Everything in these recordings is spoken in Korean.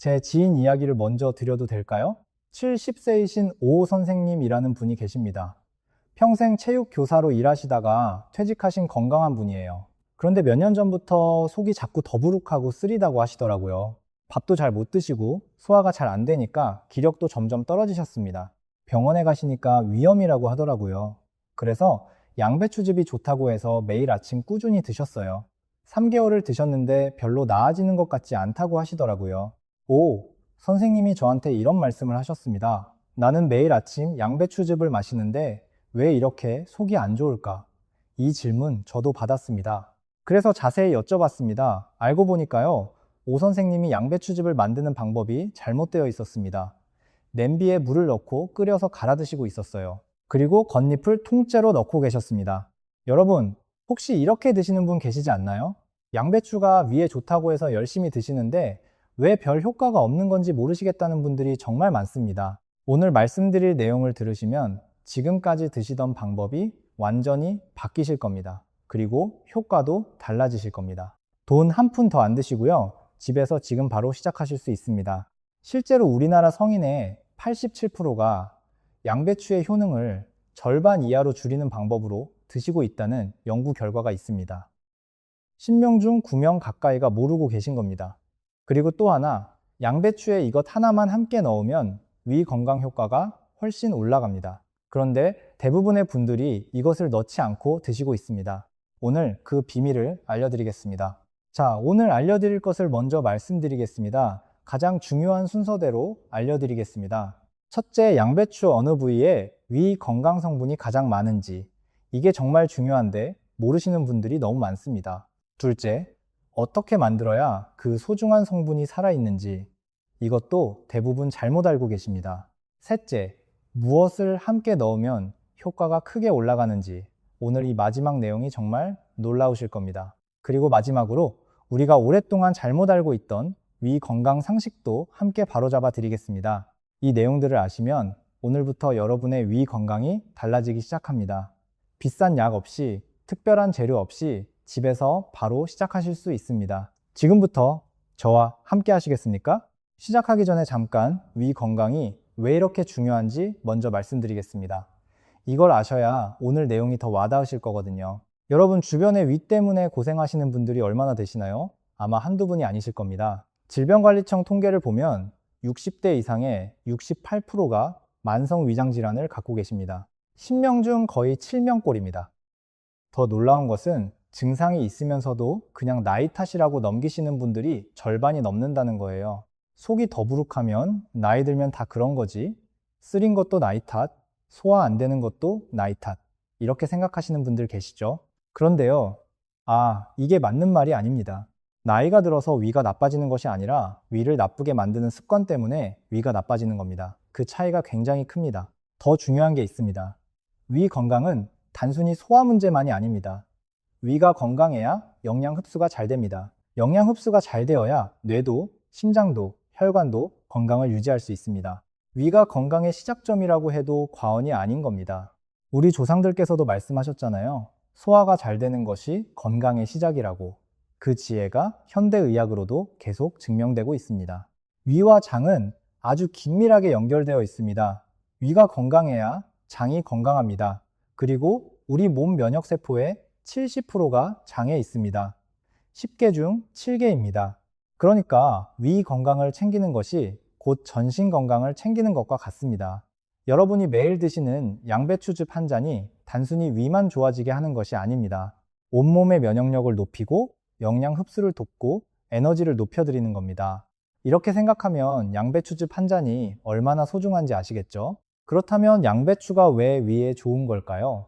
제 지인 이야기를 먼저 드려도 될까요? 70세이신 오 선생님이라는 분이 계십니다. 평생 체육 교사로 일하시다가 퇴직하신 건강한 분이에요. 그런데 몇 년 전부터 속이 자꾸 더부룩하고 쓰리다고 하시더라고요. 밥도 잘 못 드시고 소화가 잘 안 되니까 기력도 점점 떨어지셨습니다. 병원에 가시니까 위염이라고 하더라고요. 그래서 양배추즙이 좋다고 해서 매일 아침 꾸준히 드셨어요. 3개월을 드셨는데 별로 나아지는 것 같지 않다고 하시더라고요. 오, 선생님이 저한테 이런 말씀을 하셨습니다. 나는 매일 아침 양배추즙을 마시는데 왜 이렇게 속이 안 좋을까? 이 질문 저도 받았습니다. 그래서 자세히 여쭤봤습니다. 알고 보니까요, 오 선생님이 양배추즙을 만드는 방법이 잘못되어 있었습니다. 냄비에 물을 넣고 끓여서 갈아 드시고 있었어요. 그리고 겉잎을 통째로 넣고 계셨습니다. 여러분, 혹시 이렇게 드시는 분 계시지 않나요? 양배추가 위에 좋다고 해서 열심히 드시는데 왜 별 효과가 없는 건지 모르시겠다는 분들이 정말 많습니다. 오늘 말씀드릴 내용을 들으시면 지금까지 드시던 방법이 완전히 바뀌실 겁니다. 그리고 효과도 달라지실 겁니다. 돈 한 푼 더 안 드시고요. 집에서 지금 바로 시작하실 수 있습니다. 실제로 우리나라 성인의 87%가 양배추의 효능을 절반 이하로 줄이는 방법으로 드시고 있다는 연구 결과가 있습니다. 10명 중 9명 가까이가 모르고 계신 겁니다. 그리고 또 하나, 양배추에 이것 하나만 함께 넣으면 위 건강 효과가 훨씬 올라갑니다. 그런데 대부분의 분들이 이것을 넣지 않고 드시고 있습니다. 오늘 그 비밀을 알려드리겠습니다. 자, 오늘 알려드릴 것을 먼저 말씀드리겠습니다. 가장 중요한 순서대로 알려드리겠습니다. 첫째, 양배추 어느 부위에 위 건강 성분이 가장 많은지, 이게 정말 중요한데 모르시는 분들이 너무 많습니다. 둘째, 어떻게 만들어야 그 소중한 성분이 살아있는지, 이것도 대부분 잘못 알고 계십니다. 셋째, 무엇을 함께 넣으면 효과가 크게 올라가는지, 오늘 이 마지막 내용이 정말 놀라우실 겁니다. 그리고 마지막으로 우리가 오랫동안 잘못 알고 있던 위 건강 상식도 함께 바로잡아 드리겠습니다. 이 내용들을 아시면 오늘부터 여러분의 위 건강이 달라지기 시작합니다. 비싼 약 없이, 특별한 재료 없이 집에서 바로 시작하실 수 있습니다. 지금부터 저와 함께 하시겠습니까? 시작하기 전에 잠깐 위 건강이 왜 이렇게 중요한지 먼저 말씀드리겠습니다. 이걸 아셔야 오늘 내용이 더 와닿으실 거거든요. 여러분 주변에 위 때문에 고생하시는 분들이 얼마나 되시나요? 아마 한두 분이 아니실 겁니다. 질병관리청 통계를 보면 60대 이상의 68%가 만성 위장 질환을 갖고 계십니다. 10명 중 거의 7명꼴입니다. 더 놀라운 것은 증상이 있으면서도 그냥 나이 탓이라고 넘기시는 분들이 절반이 넘는다는 거예요. 속이 더부룩하면 나이 들면 다 그런 거지, 쓰린 것도 나이 탓, 소화 안 되는 것도 나이 탓, 이렇게 생각하시는 분들 계시죠? 그런데요, 이게 맞는 말이 아닙니다. 나이가 들어서 위가 나빠지는 것이 아니라 위를 나쁘게 만드는 습관 때문에 위가 나빠지는 겁니다. 그 차이가 굉장히 큽니다. 더 중요한 게 있습니다. 위 건강은 단순히 소화 문제만이 아닙니다. 위가 건강해야 영양 흡수가 잘 됩니다. 영양 흡수가 잘 되어야 뇌도, 심장도, 혈관도 건강을 유지할 수 있습니다. 위가 건강의 시작점이라고 해도 과언이 아닌 겁니다. 우리 조상들께서도 말씀하셨잖아요. 소화가 잘 되는 것이 건강의 시작이라고. 그 지혜가 현대의학으로도 계속 증명되고 있습니다. 위와 장은 아주 긴밀하게 연결되어 있습니다. 위가 건강해야 장이 건강합니다. 그리고 우리 몸 면역세포의 70%가 장에 있습니다. 10개 중 7개입니다. 그러니까 위 건강을 챙기는 것이 곧 전신 건강을 챙기는 것과 같습니다. 여러분이 매일 드시는 양배추즙 한 잔이 단순히 위만 좋아지게 하는 것이 아닙니다. 온몸의 면역력을 높이고 영양 흡수를 돕고 에너지를 높여드리는 겁니다. 이렇게 생각하면 양배추즙 한 잔이 얼마나 소중한지 아시겠죠? 그렇다면 양배추가 왜 위에 좋은 걸까요?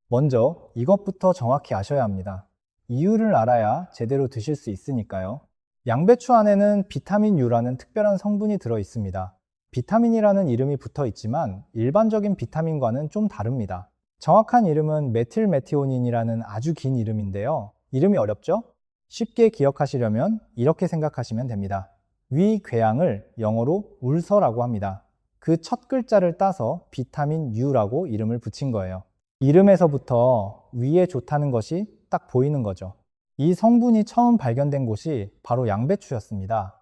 먼저 이것부터 정확히 아셔야 합니다. 이유를 알아야 제대로 드실 수 있으니까요. 양배추 안에는 비타민 U라는 특별한 성분이 들어 있습니다. 비타민이라는 이름이 붙어 있지만 일반적인 비타민과는 좀 다릅니다. 정확한 이름은 메틸메티오닌이라는 아주 긴 이름인데요. 이름이 어렵죠? 쉽게 기억하시려면 이렇게 생각하시면 됩니다. 위 궤양을 영어로 울서라고 합니다. 그 첫 글자를 따서 비타민 U라고 이름을 붙인 거예요. 이름에서부터 위에 좋다는 것이 딱 보이는 거죠. 이 성분이 처음 발견된 곳이 바로 양배추였습니다.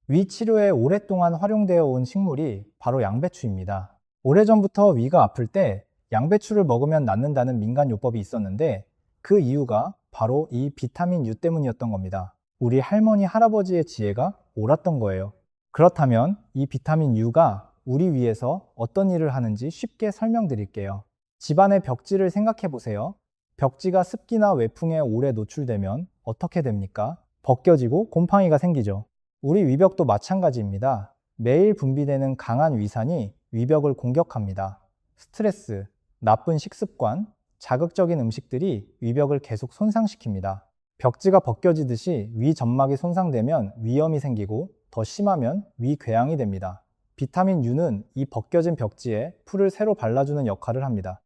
위 치료에 오랫동안 활용되어 온 식물이 바로 양배추입니다. 오래전부터 위가 아플 때 양배추를 먹으면 낫는다는 민간요법이 있었는데 그 이유가 바로 이 비타민 U 때문이었던 겁니다. 우리 할머니, 할아버지의 지혜가 옳았던 거예요. 그렇다면 이 비타민 U가 우리 위에서 어떤 일을 하는지 쉽게 설명드릴게요. 집안의 벽지를 생각해 보세요. 벽지가 습기나 외풍에 오래 노출되면 어떻게 됩니까? 벗겨지고 곰팡이가 생기죠. 우리 위벽도 마찬가지입니다. 매일 분비되는 강한 위산이 위벽을 공격합니다. 스트레스, 나쁜 식습관, 자극적인 음식들이 위벽을 계속 손상시킵니다. 벽지가 벗겨지듯이 위 점막이 손상되면 위염이 생기고 더 심하면 위궤양이 됩니다. 비타민 U는 이 벗겨진 벽지에 풀을 새로 발라주는 역할을 합니다.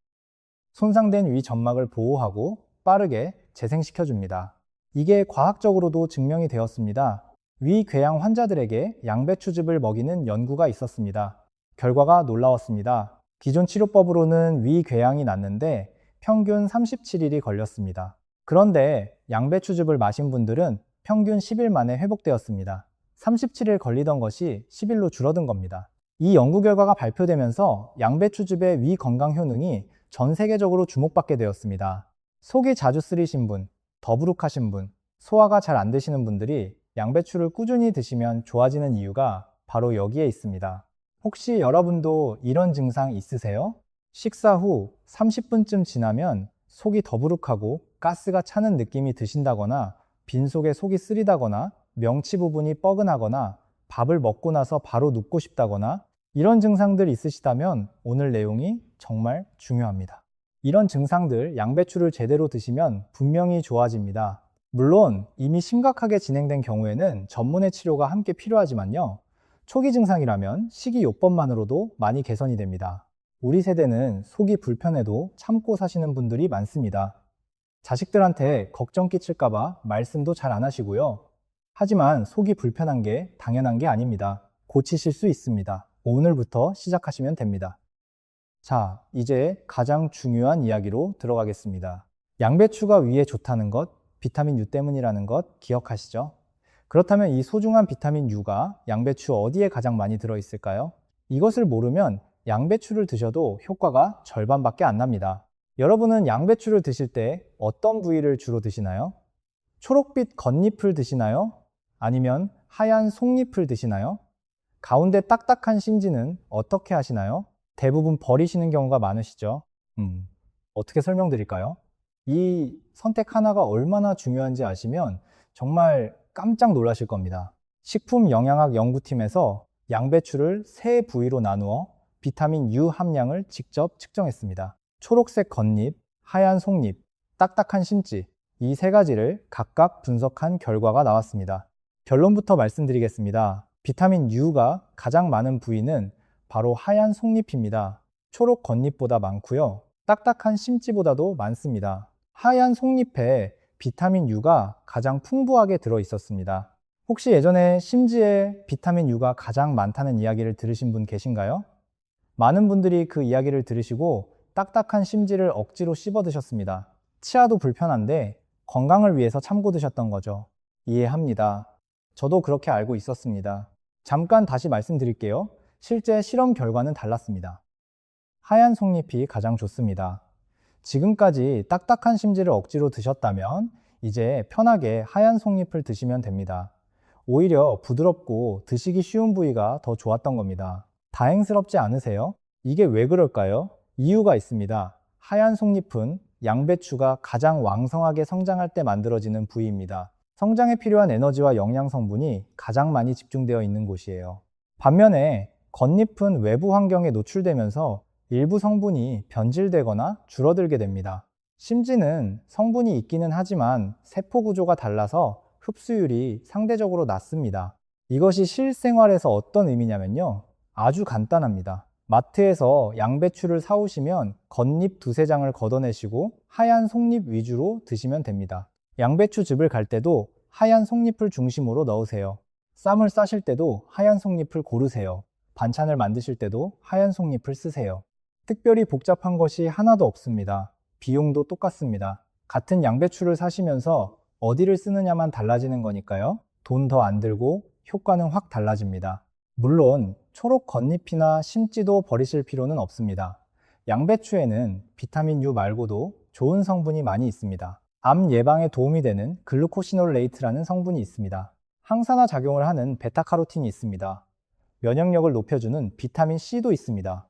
손상된 위 점막을 보호하고 빠르게 재생시켜줍니다. 이게 과학적으로도 증명이 되었습니다. 위궤양 환자들에게 양배추즙을 먹이는 연구가 있었습니다. 결과가 놀라웠습니다. 기존 치료법으로는 위궤양이 낫는데 평균 37일이 걸렸습니다. 그런데 양배추즙을 마신 분들은 평균 10일 만에 회복되었습니다. 37일 걸리던 것이 10일로 줄어든 겁니다. 이 연구 결과가 발표되면서 양배추즙의 위 건강 효능이 전 세계적으로 주목받게 되었습니다. 속이 자주 쓰리신 분, 더부룩하신 분, 소화가 잘 안 되시는 분들이 양배추를 꾸준히 드시면 좋아지는 이유가 바로 여기에 있습니다. 혹시 여러분도 이런 증상 있으세요? 식사 후 30분쯤 지나면 속이 더부룩하고 가스가 차는 느낌이 드신다거나 빈속에 속이 쓰리다거나 명치 부분이 뻐근하거나 밥을 먹고 나서 바로 눕고 싶다거나 이런 증상들 있으시다면 오늘 내용이 정말 중요합니다. 이런 증상들 양배추를 제대로 드시면 분명히 좋아집니다. 물론 이미 심각하게 진행된 경우에는 전문의 치료가 함께 필요하지만요. 초기 증상이라면 식이요법만으로도 많이 개선이 됩니다. 우리 세대는 속이 불편해도 참고 사시는 분들이 많습니다. 자식들한테 걱정 끼칠까봐 말씀도 잘 안 하시고요. 하지만 속이 불편한 게 당연한 게 아닙니다. 고치실 수 있습니다. 오늘부터 시작하시면 됩니다. 자, 이제 가장 중요한 이야기로 들어가겠습니다. 양배추가 위에 좋다는 것, 비타민 U 때문이라는 것 기억하시죠? 그렇다면 이 소중한 비타민 U가 양배추 어디에 가장 많이 들어있을까요? 이것을 모르면 양배추를 드셔도 효과가 절반밖에 안 납니다. 여러분은 양배추를 드실 때 어떤 부위를 주로 드시나요? 초록빛 겉잎을 드시나요? 아니면 하얀 속잎을 드시나요? 가운데 딱딱한 심지는 어떻게 하시나요? 대부분 버리시는 경우가 많으시죠? 어떻게 설명드릴까요? 이 선택 하나가 얼마나 중요한지 아시면 정말 깜짝 놀라실 겁니다. 식품영양학 연구팀에서 양배추를 세 부위로 나누어 비타민 U 함량을 직접 측정했습니다. 초록색 겉잎, 하얀 속잎, 딱딱한 심지 이 세 가지를 각각 분석한 결과가 나왔습니다. 결론부터 말씀드리겠습니다. 비타민 U가 가장 많은 부위는 바로 하얀 속잎입니다. 초록 겉잎보다 많고요. 딱딱한 심지보다도 많습니다. 하얀 속잎에 비타민 U가 가장 풍부하게 들어 있었습니다. 혹시 예전에 심지에 비타민 U가 가장 많다는 이야기를 들으신 분 계신가요? 많은 분들이 그 이야기를 들으시고 딱딱한 심지를 억지로 씹어 드셨습니다. 치아도 불편한데 건강을 위해서 참고 드셨던 거죠. 이해합니다. 저도 그렇게 알고 있었습니다. 잠깐 다시 말씀드릴게요. 실제 실험 결과는 달랐습니다. 하얀 속잎이 가장 좋습니다. 지금까지 딱딱한 심지를 억지로 드셨다면 이제 편하게 하얀 속잎을 드시면 됩니다. 오히려 부드럽고 드시기 쉬운 부위가 더 좋았던 겁니다. 다행스럽지 않으세요? 이게 왜 그럴까요? 이유가 있습니다. 하얀 속잎은 양배추가 가장 왕성하게 성장할 때 만들어지는 부위입니다. 성장에 필요한 에너지와 영양 성분이 가장 많이 집중되어 있는 곳이에요. 반면에 겉잎은 외부 환경에 노출되면서 일부 성분이 변질되거나 줄어들게 됩니다. 심지는 성분이 있기는 하지만 세포 구조가 달라서 흡수율이 상대적으로 낮습니다. 이것이 실생활에서 어떤 의미냐면요. 아주 간단합니다. 마트에서 양배추를 사오시면 겉잎 두세 장을 걷어내시고 하얀 속잎 위주로 드시면 됩니다. 양배추즙을 갈 때도 하얀 속잎을 중심으로 넣으세요. 쌈을 싸실 때도 하얀 속잎을 고르세요. 반찬을 만드실 때도 하얀 속잎을 쓰세요. 특별히 복잡한 것이 하나도 없습니다. 비용도 똑같습니다. 같은 양배추를 사시면서 어디를 쓰느냐만 달라지는 거니까요. 돈 더 안 들고 효과는 확 달라집니다. 물론 초록 겉잎이나 심지도 버리실 필요는 없습니다. 양배추에는 비타민 U 말고도 좋은 성분이 많이 있습니다. 암 예방에 도움이 되는 글루코시놀레이트라는 성분이 있습니다. 항산화 작용을 하는 베타카로틴이 있습니다. 면역력을 높여주는 비타민 C도 있습니다.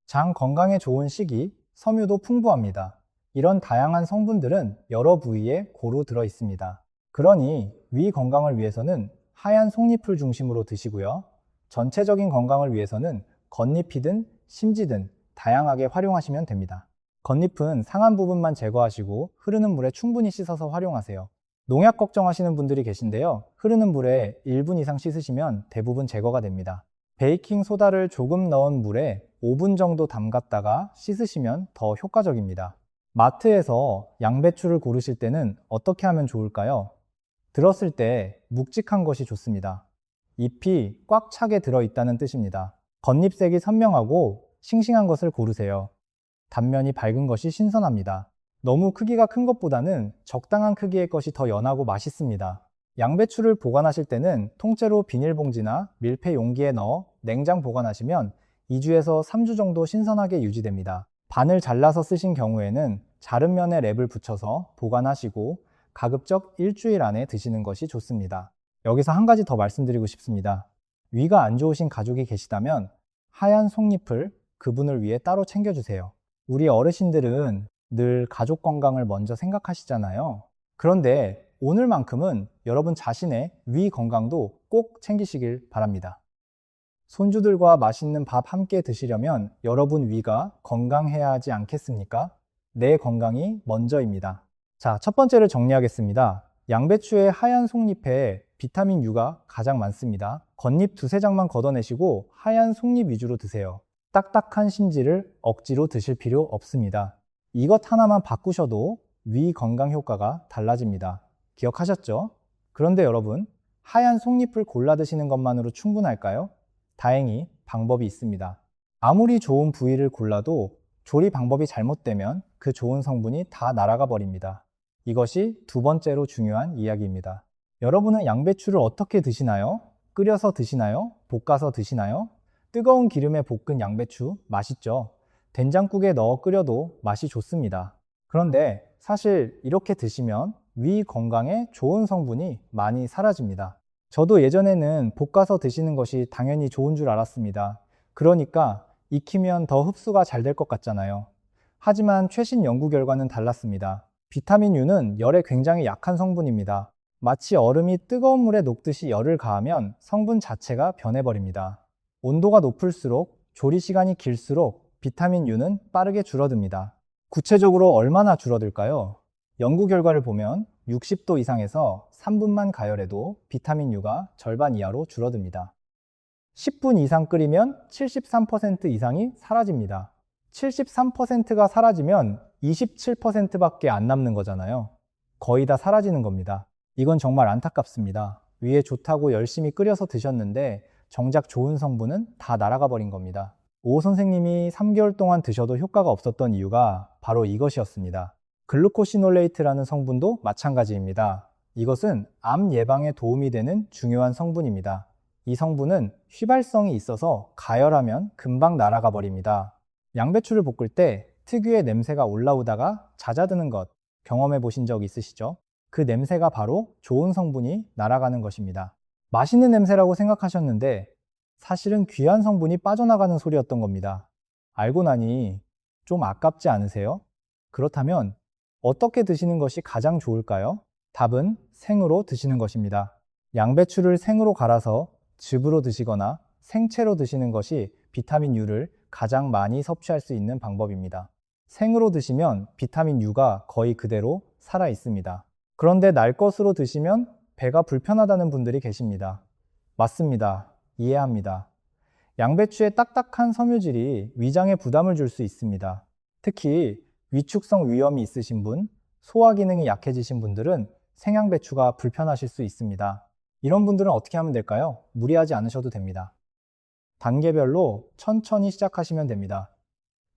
장 건강에 좋은 식이, 섬유도 풍부합니다. 이런 다양한 성분들은 여러 부위에 고루 들어 있습니다. 그러니 위 건강을 위해서는 하얀 속잎을 중심으로 드시고요. 전체적인 건강을 위해서는 겉잎이든 심지든 다양하게 활용하시면 됩니다. 겉잎은 상한 부분만 제거하시고 흐르는 물에 충분히 씻어서 활용하세요. 농약 걱정하시는 분들이 계신데요. 흐르는 물에 1분 이상 씻으시면 대부분 제거가 됩니다. 베이킹 소다를 조금 넣은 물에 5분 정도 담갔다가 씻으시면 더 효과적입니다. 마트에서 양배추를 고르실 때는 어떻게 하면 좋을까요? 들었을 때 묵직한 것이 좋습니다. 잎이 꽉 차게 들어있다는 뜻입니다. 겉잎색이 선명하고 싱싱한 것을 고르세요. 단면이 밝은 것이 신선합니다. 너무 크기가 큰 것보다는 적당한 크기의 것이 더 연하고 맛있습니다. 양배추를 보관하실 때는 통째로 비닐봉지나 밀폐 용기에 넣어 냉장 보관하시면 2주에서 3주 정도 신선하게 유지됩니다. 반을 잘라서 쓰신 경우에는 자른 면에 랩을 붙여서 보관하시고 가급적 일주일 안에 드시는 것이 좋습니다. 여기서 한 가지 더 말씀드리고 싶습니다. 위가 안 좋으신 가족이 계시다면 하얀 속잎을 그분을 위해 따로 챙겨주세요. 우리 어르신들은 늘 가족 건강을 먼저 생각하시잖아요. 그런데 오늘만큼은 여러분 자신의 위 건강도 꼭 챙기시길 바랍니다. 손주들과 맛있는 밥 함께 드시려면 여러분 위가 건강해야 하지 않겠습니까? 내 건강이 먼저입니다. 자, 첫 번째를 정리하겠습니다. 양배추의 하얀 속잎에 비타민 U가 가장 많습니다. 겉잎 두세 장만 걷어내시고 하얀 속잎 위주로 드세요. 딱딱한 심지를 억지로 드실 필요 없습니다. 이것 하나만 바꾸셔도 위 건강 효과가 달라집니다. 기억하셨죠? 그런데 여러분, 하얀 속잎을 골라 드시는 것만으로 충분할까요? 다행히 방법이 있습니다. 아무리 좋은 부위를 골라도 조리 방법이 잘못되면 그 좋은 성분이 다 날아가 버립니다. 이것이 두 번째로 중요한 이야기입니다. 여러분은 양배추를 어떻게 드시나요? 끓여서 드시나요? 볶아서 드시나요? 뜨거운 기름에 볶은 양배추 맛있죠? 된장국에 넣어 끓여도 맛이 좋습니다. 그런데 사실 이렇게 드시면 위 건강에 좋은 성분이 많이 사라집니다. 저도 예전에는 볶아서 드시는 것이 당연히 좋은 줄 알았습니다. 그러니까 익히면 더 흡수가 잘 될 것 같잖아요. 하지만 최신 연구 결과는 달랐습니다. 비타민 U는 열에 굉장히 약한 성분입니다. 마치 얼음이 뜨거운 물에 녹듯이 열을 가하면 성분 자체가 변해버립니다. 온도가 높을수록 조리 시간이 길수록 비타민 U는 빠르게 줄어듭니다. 구체적으로 얼마나 줄어들까요? 연구 결과를 보면 60도 이상에서 3분만 가열해도 비타민 U가 절반 이하로 줄어듭니다. 10분 이상 끓이면 73% 이상이 사라집니다. 73%가 사라지면 27%밖에 안 남는 거잖아요. 거의 다 사라지는 겁니다. 이건 정말 안타깝습니다. 위에 좋다고 열심히 끓여서 드셨는데 정작 좋은 성분은 다 날아가 버린 겁니다. 오 선생님이 3개월 동안 드셔도 효과가 없었던 이유가 바로 이것이었습니다. 글루코시놀레이트라는 성분도 마찬가지입니다. 이것은 암 예방에 도움이 되는 중요한 성분입니다. 이 성분은 휘발성이 있어서 가열하면 금방 날아가 버립니다. 양배추를 볶을 때 특유의 냄새가 올라오다가 잦아드는 것 경험해 보신 적 있으시죠? 그 냄새가 바로 좋은 성분이 날아가는 것입니다. 맛있는 냄새라고 생각하셨는데 사실은 귀한 성분이 빠져나가는 소리였던 겁니다. 알고 나니 좀 아깝지 않으세요? 그렇다면 어떻게 드시는 것이 가장 좋을까요? 답은 생으로 드시는 것입니다. 양배추를 생으로 갈아서 즙으로 드시거나 생채로 드시는 것이 비타민 U를 가장 많이 섭취할 수 있는 방법입니다. 생으로 드시면 비타민 U가 거의 그대로 살아 있습니다. 그런데 날 것으로 드시면 배가 불편하다는 분들이 계십니다. 맞습니다. 이해합니다. 양배추의 딱딱한 섬유질이 위장에 부담을 줄 수 있습니다. 특히 위축성 위염이 있으신 분, 소화 기능이 약해지신 분들은 생양배추가 불편하실 수 있습니다. 이런 분들은 어떻게 하면 될까요? 무리하지 않으셔도 됩니다. 단계별로 천천히 시작하시면 됩니다.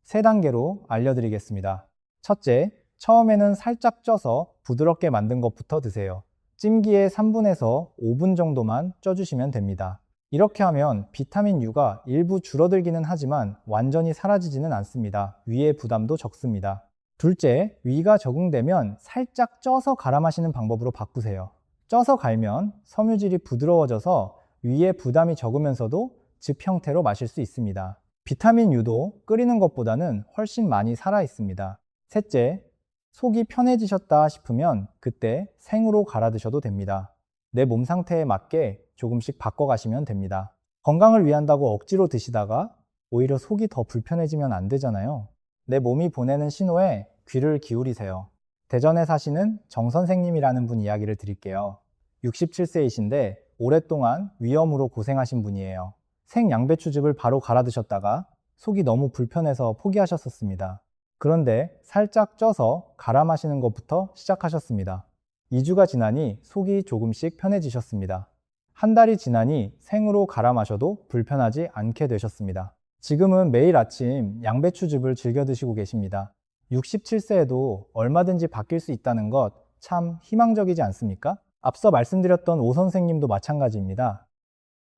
3단계로 알려드리겠습니다. 첫째, 처음에는 살짝 쪄서 부드럽게 만든 것부터 드세요. 찜기에 3분에서 5분 정도만 쪄주시면 됩니다. 이렇게 하면 비타민 U가 일부 줄어들기는 하지만 완전히 사라지지는 않습니다. 위의 부담도 적습니다. 둘째, 위가 적응되면 살짝 쪄서 갈아 마시는 방법으로 바꾸세요. 쪄서 갈면 섬유질이 부드러워져서 위에 부담이 적으면서도 즙 형태로 마실 수 있습니다. 비타민 U도 끓이는 것보다는 훨씬 많이 살아 있습니다. 셋째, 속이 편해지셨다 싶으면 그때 생으로 갈아 드셔도 됩니다. 내 몸 상태에 맞게 조금씩 바꿔가시면 됩니다. 건강을 위한다고 억지로 드시다가 오히려 속이 더 불편해지면 안 되잖아요. 내 몸이 보내는 신호에 귀를 기울이세요. 대전에 사시는 정 선생님이라는 분 이야기를 드릴게요. 67세이신데 오랫동안 위염으로 고생하신 분이에요. 생양배추즙을 바로 갈아 드셨다가 속이 너무 불편해서 포기하셨었습니다. 그런데 살짝 쪄서 갈아 마시는 것부터 시작하셨습니다. 2주가 지나니 속이 조금씩 편해지셨습니다. 한 달이 지나니 생으로 갈아 마셔도 불편하지 않게 되셨습니다. 지금은 매일 아침 양배추즙을 즐겨 드시고 계십니다. 67세에도 얼마든지 바뀔 수 있다는 것 참 희망적이지 않습니까? 앞서 말씀드렸던 오 선생님도 마찬가지입니다.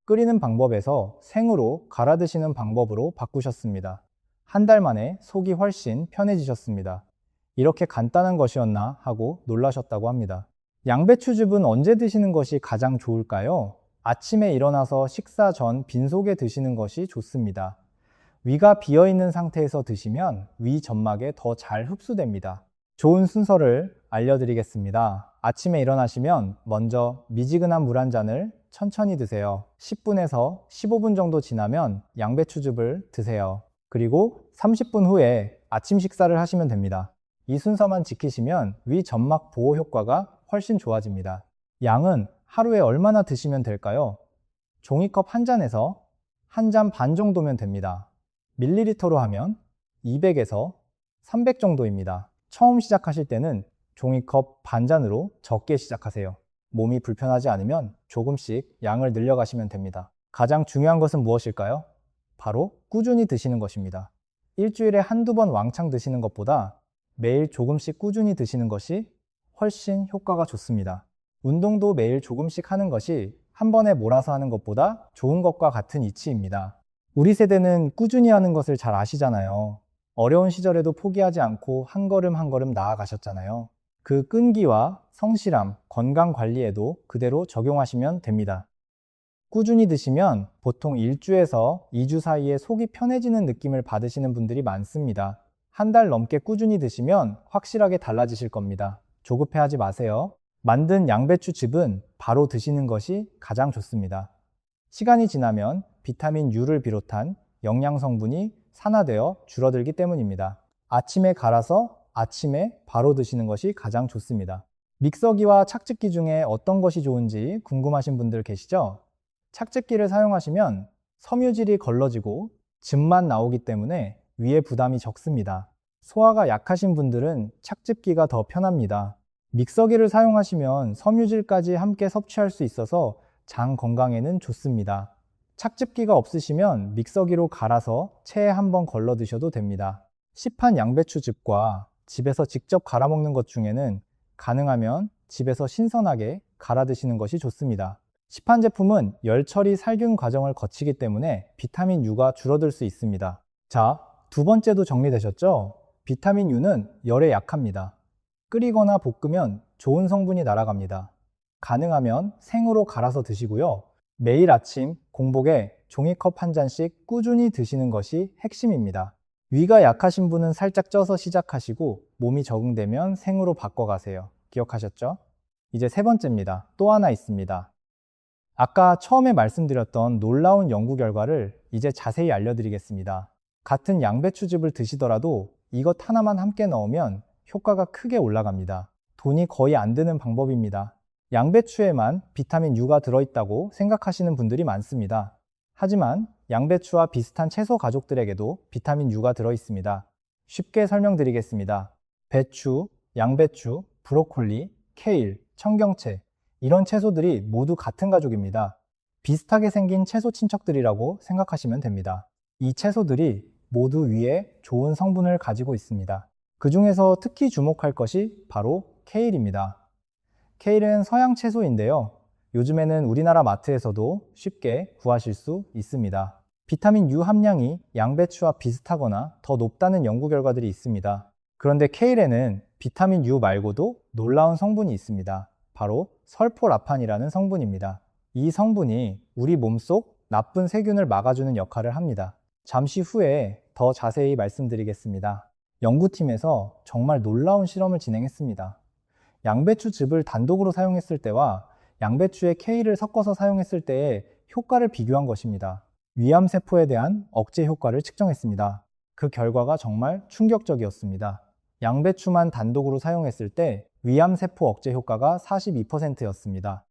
끓이는 방법에서 생으로 갈아 드시는 방법으로 바꾸셨습니다. 한 달 만에 속이 훨씬 편해지셨습니다. 이렇게 간단한 것이었나 하고 놀라셨다고 합니다. 양배추즙은 언제 드시는 것이 가장 좋을까요? 아침에 일어나서 식사 전 빈속에 드시는 것이 좋습니다. 위가 비어있는 상태에서 드시면 위 점막에 더 잘 흡수됩니다. 좋은 순서를 알려드리겠습니다. 아침에 일어나시면 먼저 미지근한 물 한 잔을 천천히 드세요. 10분에서 15분 정도 지나면 양배추즙을 드세요. 그리고 30분 후에 아침 식사를 하시면 됩니다. 이 순서만 지키시면 위 점막 보호 효과가 훨씬 좋아집니다. 양은 하루에 얼마나 드시면 될까요? 종이컵 한 잔에서 한 잔 반 정도면 됩니다. 밀리리터로 하면 200에서 300 정도입니다. 처음 시작하실 때는 종이컵 반잔으로 적게 시작하세요. 몸이 불편하지 않으면 조금씩 양을 늘려가시면 됩니다. 가장 중요한 것은 무엇일까요? 바로 꾸준히 드시는 것입니다. 일주일에 한두 번 왕창 드시는 것보다 매일 조금씩 꾸준히 드시는 것이 훨씬 효과가 좋습니다. 운동도 매일 조금씩 하는 것이 한 번에 몰아서 하는 것보다 좋은 것과 같은 이치입니다. 우리 세대는 꾸준히 하는 것을 잘 아시잖아요. 어려운 시절에도 포기하지 않고 한 걸음 한 걸음 나아가셨잖아요. 그 끈기와 성실함, 건강 관리에도 그대로 적용하시면 됩니다. 꾸준히 드시면 보통 1주에서 2주 사이에 속이 편해지는 느낌을 받으시는 분들이 많습니다. 한 달 넘게 꾸준히 드시면 확실하게 달라지실 겁니다. 조급해하지 마세요. 만든 양배추즙은 바로 드시는 것이 가장 좋습니다. 시간이 지나면 비타민 U를 비롯한 영양 성분이 산화되어 줄어들기 때문입니다. 아침에 갈아서 아침에 바로 드시는 것이 가장 좋습니다. 믹서기와 착즙기 중에 어떤 것이 좋은지 궁금하신 분들 계시죠? 착즙기를 사용하시면 섬유질이 걸러지고 즙만 나오기 때문에 위에 부담이 적습니다. 소화가 약하신 분들은 착즙기가 더 편합니다. 믹서기를 사용하시면 섬유질까지 함께 섭취할 수 있어서 장 건강에는 좋습니다. 착즙기가 없으시면 믹서기로 갈아서 체에 한번 걸러 드셔도 됩니다. 시판 양배추즙과 집에서 직접 갈아 먹는 것 중에는 가능하면 집에서 신선하게 갈아 드시는 것이 좋습니다. 시판 제품은 열 처리 살균 과정을 거치기 때문에 비타민 U가 줄어들 수 있습니다. 자, 두 번째도 정리되셨죠? 비타민 U는 열에 약합니다. 끓이거나 볶으면 좋은 성분이 날아갑니다. 가능하면 생으로 갈아서 드시고요. 매일 아침 공복에 종이컵 한 잔씩 꾸준히 드시는 것이 핵심입니다. 위가 약하신 분은 살짝 쪄서 시작하시고 몸이 적응되면 생으로 바꿔가세요. 기억하셨죠? 이제 세 번째입니다. 또 하나 있습니다. 아까 처음에 말씀드렸던 놀라운 연구 결과를 이제 자세히 알려드리겠습니다. 같은 양배추즙을 드시더라도 이것 하나만 함께 넣으면 효과가 크게 올라갑니다. 돈이 거의 안 드는 방법입니다. 양배추에만 비타민 U가 들어있다고 생각하시는 분들이 많습니다. 하지만 양배추와 비슷한 채소 가족들에게도 비타민 U가 들어있습니다. 쉽게 설명드리겠습니다. 배추, 양배추, 브로콜리, 케일, 청경채 이런 채소들이 모두 같은 가족입니다. 비슷하게 생긴 채소 친척들이라고 생각하시면 됩니다. 이 채소들이 모두 위에 좋은 성분을 가지고 있습니다. 그 중에서 특히 주목할 것이 바로 케일입니다. 케일은 서양 채소인데요. 요즘에는 우리나라 마트에서도 쉽게 구하실 수 있습니다. 비타민 U 함량이 양배추와 비슷하거나 더 높다는 연구 결과들이 있습니다. 그런데 케일에는 비타민 U 말고도 놀라운 성분이 있습니다. 바로 설포라판이라는 성분입니다. 이 성분이 우리 몸속 나쁜 세균을 막아주는 역할을 합니다. 잠시 후에 더 자세히 말씀드리겠습니다. 연구팀에서 정말 놀라운 실험을 진행했습니다. 양배추즙을 단독으로 사용했을 때와 양배추에 케일을 섞어서 사용했을 때의 효과를 비교한 것입니다. 위암세포에 대한 억제 효과를 측정했습니다. 그 결과가 정말 충격적이었습니다. 양배추만 단독으로 사용했을 때 위암세포 억제 효과가 42%였습니다.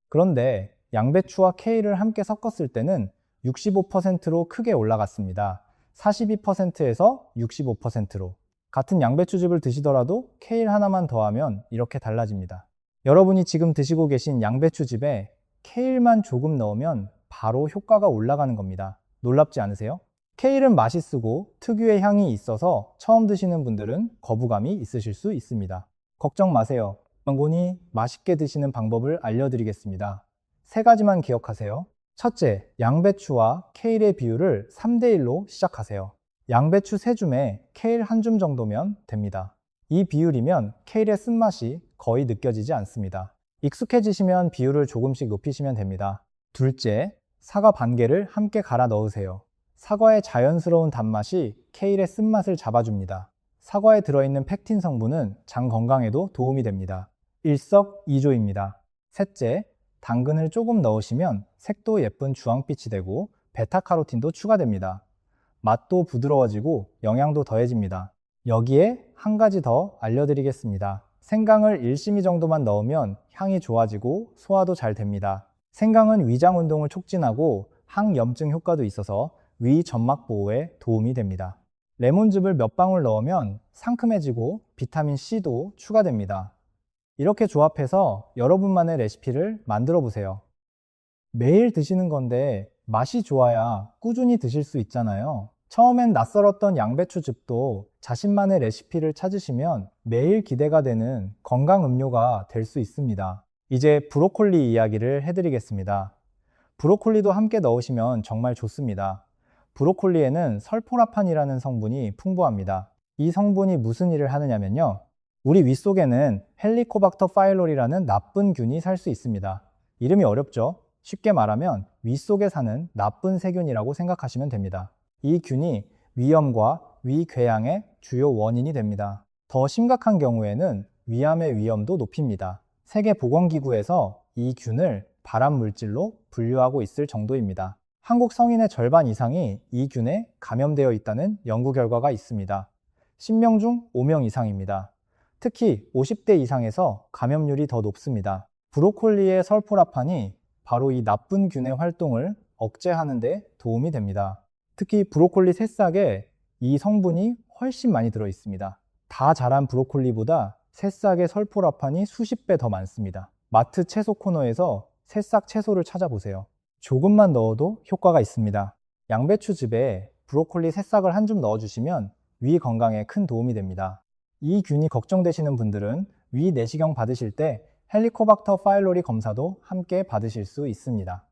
그런데 양배추와 케일을 함께 섞었을 때는 65%로 크게 올라갔습니다. 42%에서 65%로. 같은 양배추즙을 드시더라도 케일 하나만 더하면 이렇게 달라집니다. 여러분이 지금 드시고 계신 양배추즙에 케일만 조금 넣으면 바로 효과가 올라가는 겁니다. 놀랍지 않으세요? 케일은 맛있고 특유의 향이 있어서 처음 드시는 분들은 거부감이 있으실 수 있습니다. 걱정 마세요. 광고니 맛있게 드시는 방법을 알려드리겠습니다. 3가지만 기억하세요. 첫째, 양배추와 케일의 비율을 3대1로 시작하세요. 양배추 3줌에 케일 1줌 정도면 됩니다. 이 비율이면 케일의 쓴맛이 거의 느껴지지 않습니다. 익숙해지시면 비율을 조금씩 높이시면 됩니다. 둘째, 사과 반 개를 함께 갈아 넣으세요. 사과의 자연스러운 단맛이 케일의 쓴맛을 잡아줍니다. 사과에 들어있는 펙틴 성분은 장 건강에도 도움이 됩니다. 일석이조입니다. 셋째, 당근을 조금 넣으시면 색도 예쁜 주황빛이 되고 베타카로틴도 추가됩니다. 맛도 부드러워지고 영양도 더해집니다. 여기에 한 가지 더 알려드리겠습니다. 생강을 1시미 정도만 넣으면 향이 좋아지고 소화도 잘 됩니다. 생강은 위장 운동을 촉진하고 항염증 효과도 있어서 위 점막 보호에 도움이 됩니다. 레몬즙을 몇 방울 넣으면 상큼해지고 비타민 C도 추가됩니다. 이렇게 조합해서 여러분만의 레시피를 만들어 보세요. 매일 드시는 건데 맛이 좋아야 꾸준히 드실 수 있잖아요. 처음엔 낯설었던 양배추즙도 자신만의 레시피를 찾으시면 매일 기대가 되는 건강 음료가 될 수 있습니다. 이제 브로콜리 이야기를 해드리겠습니다. 브로콜리도 함께 넣으시면 정말 좋습니다. 브로콜리에는 설포라판이라는 성분이 풍부합니다. 이 성분이 무슨 일을 하느냐면요. 우리 위 속에는 헬리코박터 파일로리라는 나쁜 균이 살 수 있습니다. 이름이 어렵죠? 쉽게 말하면 위 속에 사는 나쁜 세균이라고 생각하시면 됩니다. 이 균이 위염과 위궤양의 주요 원인이 됩니다. 더 심각한 경우에는 위암의 위험도 높입니다. 세계보건기구에서 이 균을 발암물질로 분류하고 있을 정도입니다. 한국 성인의 절반 이상이 이 균에 감염되어 있다는 연구 결과가 있습니다. 10명 중 5명 이상입니다. 특히 50대 이상에서 감염률이 더 높습니다. 브로콜리의 설포라판이 바로 이 나쁜 균의 활동을 억제하는 데 도움이 됩니다. 특히 브로콜리 새싹에 이 성분이 훨씬 많이 들어 있습니다. 다 자란 브로콜리보다 새싹의 설포라판이 수십 배 더 많습니다. 마트 채소 코너에서 새싹 채소를 찾아보세요. 조금만 넣어도 효과가 있습니다. 양배추즙에 브로콜리 새싹을 한 줌 넣어주시면 위 건강에 큰 도움이 됩니다. 이 균이 걱정되시는 분들은 위 내시경 받으실 때 헬리코박터 파일로리 검사도 함께 받으실 수 있습니다.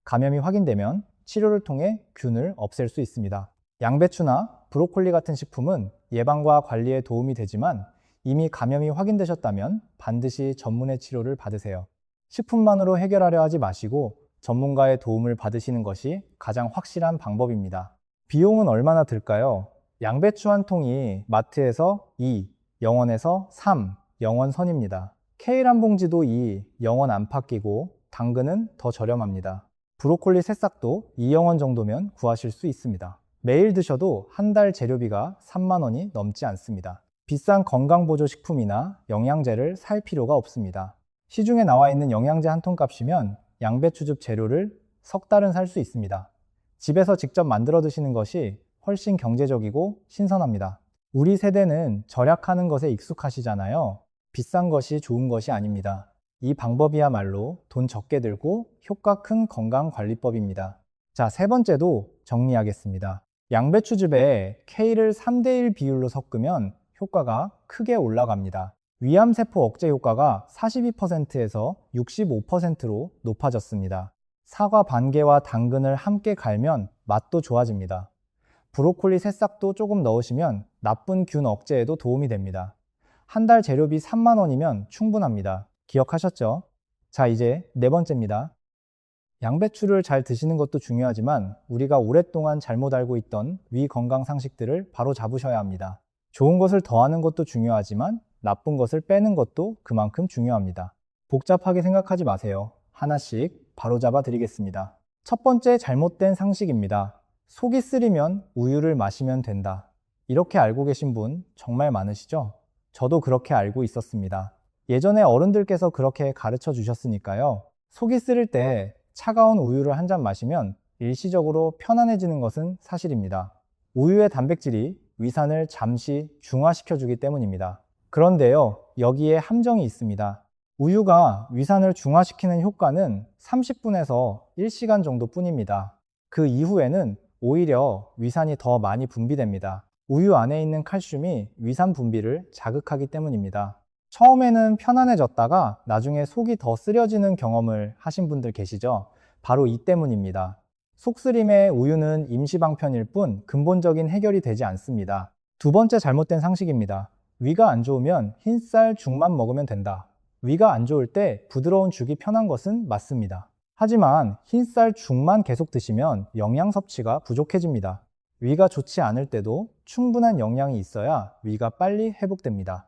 감염이 확인되면 치료를 통해 균을 없앨 수 있습니다. 양배추나 브로콜리 같은 식품은 예방과 관리에 도움이 되지만 이미 감염이 확인되셨다면 반드시 전문의 치료를 받으세요. 식품만으로 해결하려 하지 마시고 전문가의 도움을 받으시는 것이 가장 확실한 방법입니다. 비용은 얼마나 들까요? 양배추 한 통이 마트에서 2, 0원에서 3, 0원 선입니다. 케일 한 봉지도 2, 0원 안팎 끼고 당근은 더 저렴합니다. 브로콜리 새싹도 2,000원 정도면 구하실 수 있습니다. 매일 드셔도 한 달 재료비가 3만 원이 넘지 않습니다. 비싼 건강보조식품이나 영양제를 살 필요가 없습니다. 시중에 나와 있는 영양제 한 통 값이면 양배추즙 재료를 석 달은 살 수 있습니다. 집에서 직접 만들어 드시는 것이 훨씬 경제적이고 신선합니다. 우리 세대는 절약하는 것에 익숙하시잖아요. 비싼 것이 좋은 것이 아닙니다. 이 방법이야말로 돈 적게 들고 효과 큰 건강관리법입니다. 자, 3번째도 정리하겠습니다. 양배추즙에 케일을 3대1 비율로 섞으면 효과가 크게 올라갑니다. 위암세포 억제 효과가 42%에서 65%로 높아졌습니다. 사과 반개와 당근을 함께 갈면 맛도 좋아집니다. 브로콜리 새싹도 조금 넣으시면 나쁜 균 억제에도 도움이 됩니다. 한 달 재료비 3만 원이면 충분합니다. 기억하셨죠? 자, 이제 네 번째입니다. 양배추를 잘 드시는 것도 중요하지만 우리가 오랫동안 잘못 알고 있던 위 건강 상식들을 바로 잡으셔야 합니다. 좋은 것을 더하는 것도 중요하지만 나쁜 것을 빼는 것도 그만큼 중요합니다. 복잡하게 생각하지 마세요. 하나씩 바로 잡아 드리겠습니다. 첫 번째 잘못된 상식입니다. 속이 쓰리면 우유를 마시면 된다. 이렇게 알고 계신 분 정말 많으시죠? 저도 그렇게 알고 있었습니다. 예전에 어른들께서 그렇게 가르쳐 주셨으니까요. 속이 쓰릴 때 차가운 우유를 한 잔 마시면 일시적으로 편안해지는 것은 사실입니다. 우유의 단백질이 위산을 잠시 중화시켜주기 때문입니다. 그런데요, 여기에 함정이 있습니다. 우유가 위산을 중화시키는 효과는 30분에서 1시간 정도 뿐입니다. 그 이후에는 오히려 위산이 더 많이 분비됩니다. 우유 안에 있는 칼슘이 위산 분비를 자극하기 때문입니다. 처음에는 편안해졌다가 나중에 속이 더 쓰려지는 경험을 하신 분들 계시죠? 바로 이 때문입니다. 속쓰림의 우유는 임시방편일 뿐 근본적인 해결이 되지 않습니다. 두 번째 잘못된 상식입니다. 위가 안 좋으면 흰쌀 죽만 먹으면 된다. 위가 안 좋을 때 부드러운 죽이 편한 것은 맞습니다. 하지만 흰쌀 죽만 계속 드시면 영양 섭취가 부족해집니다. 위가 좋지 않을 때도 충분한 영양이 있어야 위가 빨리 회복됩니다.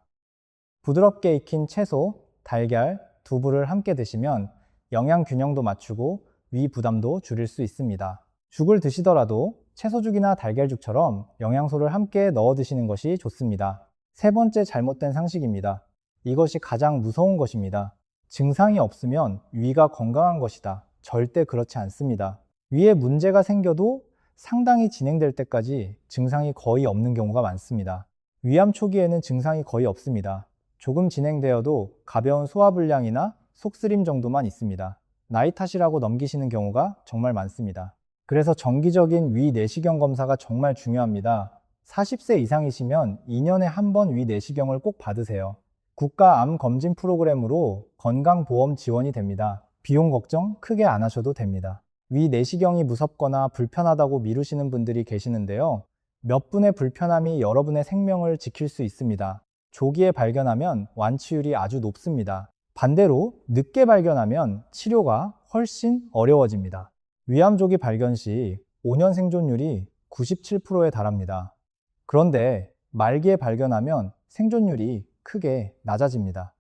부드럽게 익힌 채소, 달걀, 두부를 함께 드시면 영양 균형도 맞추고 위 부담도 줄일 수 있습니다. 죽을 드시더라도 채소죽이나 달걀죽처럼 영양소를 함께 넣어 드시는 것이 좋습니다. 세 번째 잘못된 상식입니다. 이것이 가장 무서운 것입니다. 증상이 없으면 위가 건강한 것이다. 절대 그렇지 않습니다. 위에 문제가 생겨도 상당히 진행될 때까지 증상이 거의 없는 경우가 많습니다. 위암 초기에는 증상이 거의 없습니다. 조금 진행되어도 가벼운 소화불량이나 속쓰림 정도만 있습니다. 나이 탓이라고 넘기시는 경우가 정말 많습니다. 그래서 정기적인 위 내시경 검사가 정말 중요합니다. 40세 이상이시면 2년에 한 번 위 내시경을 꼭 받으세요. 국가암검진 프로그램으로 건강보험 지원이 됩니다. 비용 걱정 크게 안 하셔도 됩니다. 위 내시경이 무섭거나 불편하다고 미루시는 분들이 계시는데요. 몇 분의 불편함이 여러분의 생명을 지킬 수 있습니다. 조기에 발견하면 완치율이 아주 높습니다. 반대로 늦게 발견하면 치료가 훨씬 어려워집니다. 위암 조기 발견 시 5년 생존율이 97%에 달합니다. 그런데 말기에 발견하면 생존율이 크게 낮아집니다.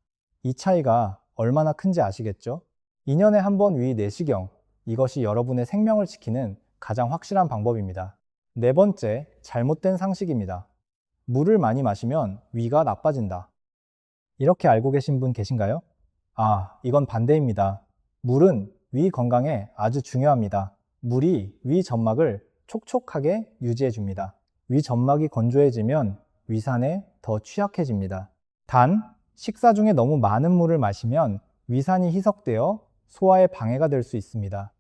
이 차이가 얼마나 큰지 아시겠죠? 2년에 한 번 위 내시경, 이것이 여러분의 생명을 지키는 가장 확실한 방법입니다. 네 번째, 잘못된 상식입니다. 물을 많이 마시면 위가 나빠진다. 이렇게 알고 계신 분 계신가요? 이건 반대입니다. 물은 위 건강에 아주 중요합니다. 물이 위 점막을 촉촉하게 유지해 줍니다. 위 점막이 건조해지면 위산에 더 취약해집니다. 단, 식사 중에 너무 많은 물을 마시면 위산이 희석되어 소화에 방해가 될 수 있습니다.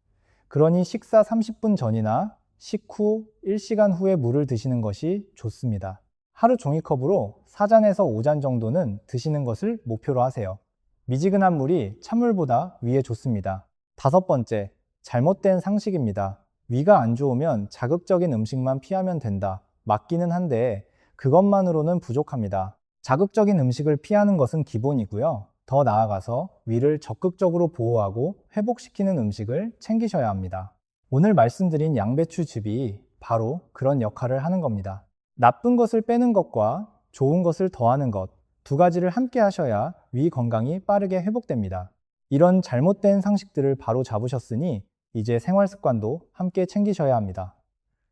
그러니 식사 30분 전이나 식후 1시간 후에 물을 드시는 것이 좋습니다. 하루 종이컵으로 4잔에서 5잔 정도는 드시는 것을 목표로 하세요. 미지근한 물이 찬물보다 위에 좋습니다. 다섯 번째, 잘못된 상식입니다. 위가 안 좋으면 자극적인 음식만 피하면 된다. 맞기는 한데 그것만으로는 부족합니다. 자극적인 음식을 피하는 것은 기본이고요. 더 나아가서 위를 적극적으로 보호하고 회복시키는 음식을 챙기셔야 합니다. 오늘 말씀드린 양배추즙이 바로 그런 역할을 하는 겁니다. 나쁜 것을 빼는 것과 좋은 것을 더하는 것, 두 가지를 함께 하셔야 위 건강이 빠르게 회복됩니다. 이런 잘못된 상식들을 바로 잡으셨으니 이제 생활 습관도 함께 챙기셔야 합니다.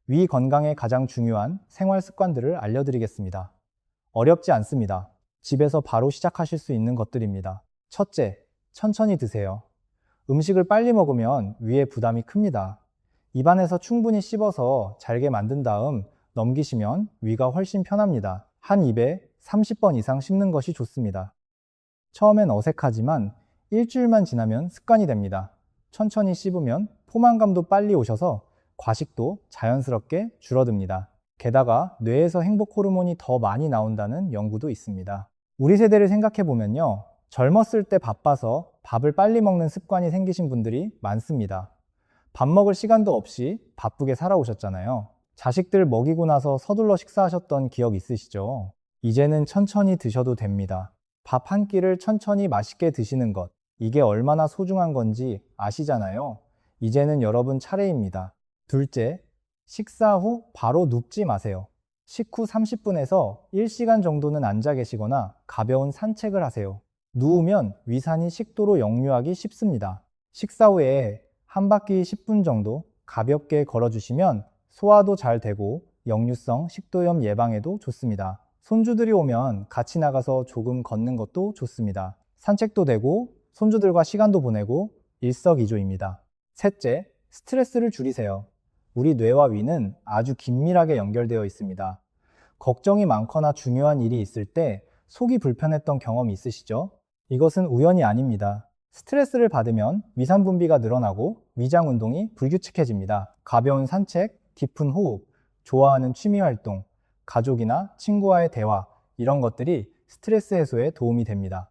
위 건강에 가장 중요한 생활 습관들을 알려드리겠습니다. 어렵지 않습니다. 집에서 바로 시작하실 수 있는 것들입니다. 첫째, 천천히 드세요. 음식을 빨리 먹으면 위에 부담이 큽니다. 입안에서 충분히 씹어서 잘게 만든 다음 넘기시면 위가 훨씬 편합니다. 한 입에 30번 이상 씹는 것이 좋습니다. 처음엔 어색하지만 일주일만 지나면 습관이 됩니다. 천천히 씹으면 포만감도 빨리 오셔서 과식도 자연스럽게 줄어듭니다. 게다가 뇌에서 행복 호르몬이 더 많이 나온다는 연구도 있습니다. 우리 세대를 생각해보면요. 젊었을 때 바빠서 밥을 빨리 먹는 습관이 생기신 분들이 많습니다. 밥 먹을 시간도 없이 바쁘게 살아오셨잖아요. 자식들 먹이고 나서 서둘러 식사하셨던 기억 있으시죠? 이제는 천천히 드셔도 됩니다. 밥 한 끼를 천천히 맛있게 드시는 것, 이게 얼마나 소중한 건지 아시잖아요. 이제는 여러분 차례입니다. 둘째, 식사 후 바로 눕지 마세요. 식후 30분에서 1시간 정도는 앉아 계시거나 가벼운 산책을 하세요. 누우면 위산이 식도로 역류하기 쉽습니다. 식사 후에 한 바퀴 10분 정도 가볍게 걸어주시면 소화도 잘 되고 역류성 식도염 예방에도 좋습니다. 손주들이 오면 같이 나가서 조금 걷는 것도 좋습니다. 산책도 되고 손주들과 시간도 보내고 일석이조입니다. 셋째, 스트레스를 줄이세요. 우리 뇌와 위는 아주 긴밀하게 연결되어 있습니다. 걱정이 많거나 중요한 일이 있을 때 속이 불편했던 경험이 있으시죠? 이것은 우연이 아닙니다. 스트레스를 받으면 위산 분비가 늘어나고 위장 운동이 불규칙해집니다. 가벼운 산책, 깊은 호흡, 좋아하는 취미 활동, 가족이나 친구와의 대화, 이런 것들이 스트레스 해소에 도움이 됩니다.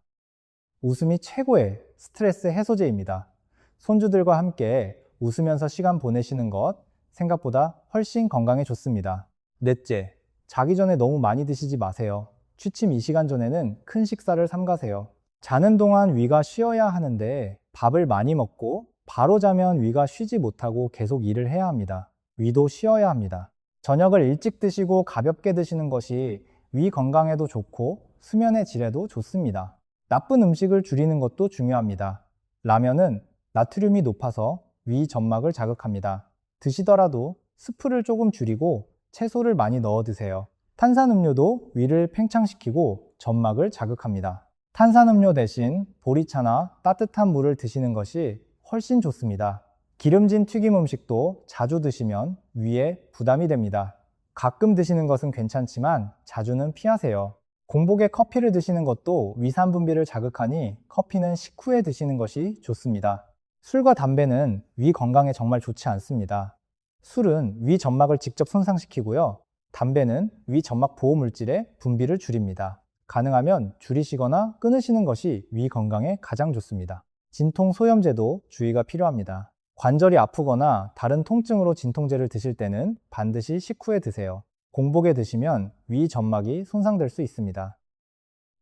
웃음이 최고의 스트레스 해소제입니다. 손주들과 함께 웃으면서 시간 보내시는 것, 생각보다 훨씬 건강에 좋습니다. 넷째, 자기 전에 너무 많이 드시지 마세요. 취침 2시간 전에는 큰 식사를 삼가세요. 자는 동안 위가 쉬어야 하는데 밥을 많이 먹고 바로 자면 위가 쉬지 못하고 계속 일을 해야 합니다. 위도 쉬어야 합니다. 저녁을 일찍 드시고 가볍게 드시는 것이 위 건강에도 좋고 수면의 질에도 좋습니다. 나쁜 음식을 줄이는 것도 중요합니다. 라면은 나트륨이 높아서 위 점막을 자극합니다. 드시더라도 스프를 조금 줄이고 채소를 많이 넣어 드세요. 탄산음료도 위를 팽창시키고 점막을 자극합니다. 탄산음료 대신 보리차나 따뜻한 물을 드시는 것이 훨씬 좋습니다. 기름진 튀김 음식도 자주 드시면 위에 부담이 됩니다. 가끔 드시는 것은 괜찮지만 자주는 피하세요. 공복에 커피를 드시는 것도 위산 분비를 자극하니 커피는 식후에 드시는 것이 좋습니다. 술과 담배는 위 건강에 정말 좋지 않습니다. 술은 위 점막을 직접 손상시키고요. 담배는 위 점막 보호 물질의 분비를 줄입니다. 가능하면 줄이시거나 끊으시는 것이 위 건강에 가장 좋습니다. 진통 소염제도 주의가 필요합니다. 관절이 아프거나 다른 통증으로 진통제를 드실 때는 반드시 식후에 드세요. 공복에 드시면 위 점막이 손상될 수 있습니다.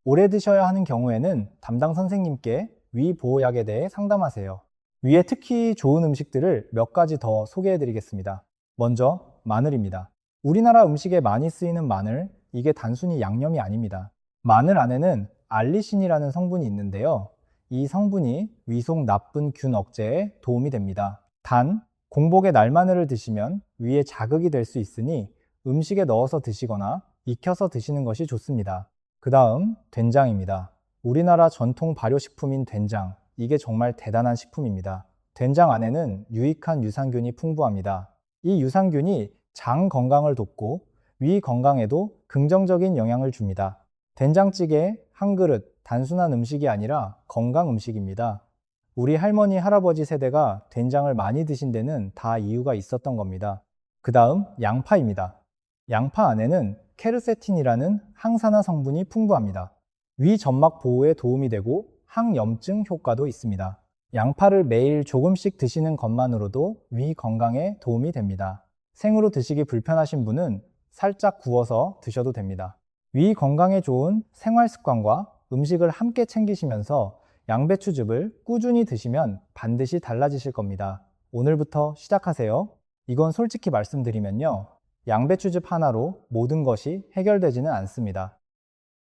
오래 드셔야 하는 경우에는 담당 선생님께 위 보호약에 대해 상담하세요. 위에 특히 좋은 음식들을 몇 가지 더 소개해 드리겠습니다. 먼저 마늘입니다. 우리나라 음식에 많이 쓰이는 마늘, 이게 단순히 양념이 아닙니다. 마늘 안에는 알리신이라는 성분이 있는데요. 이 성분이 위 속 나쁜 균 억제에 도움이 됩니다. 단, 공복에 날마늘을 드시면 위에 자극이 될 수 있으니 음식에 넣어서 드시거나 익혀서 드시는 것이 좋습니다. 그 다음 된장입니다. 우리나라 전통 발효식품인 된장, 이게 정말 대단한 식품입니다. 된장 안에는 유익한 유산균이 풍부합니다. 이 유산균이 장 건강을 돕고 위 건강에도 긍정적인 영향을 줍니다. 된장찌개 한 그릇 단순한 음식이 아니라 건강 음식입니다. 우리 할머니, 할아버지 세대가 된장을 많이 드신 데는 다 이유가 있었던 겁니다. 그 다음 양파입니다. 양파 안에는 케르세틴이라는 항산화 성분이 풍부합니다. 위 점막 보호에 도움이 되고 항염증 효과도 있습니다. 양파를 매일 조금씩 드시는 것만으로도 위 건강에 도움이 됩니다. 생으로 드시기 불편하신 분은 살짝 구워서 드셔도 됩니다. 위 건강에 좋은 생활 습관과 음식을 함께 챙기시면서 양배추즙을 꾸준히 드시면 반드시 달라지실 겁니다. 오늘부터 시작하세요. 이건 솔직히 말씀드리면요. 양배추즙 하나로 모든 것이 해결되지는 않습니다.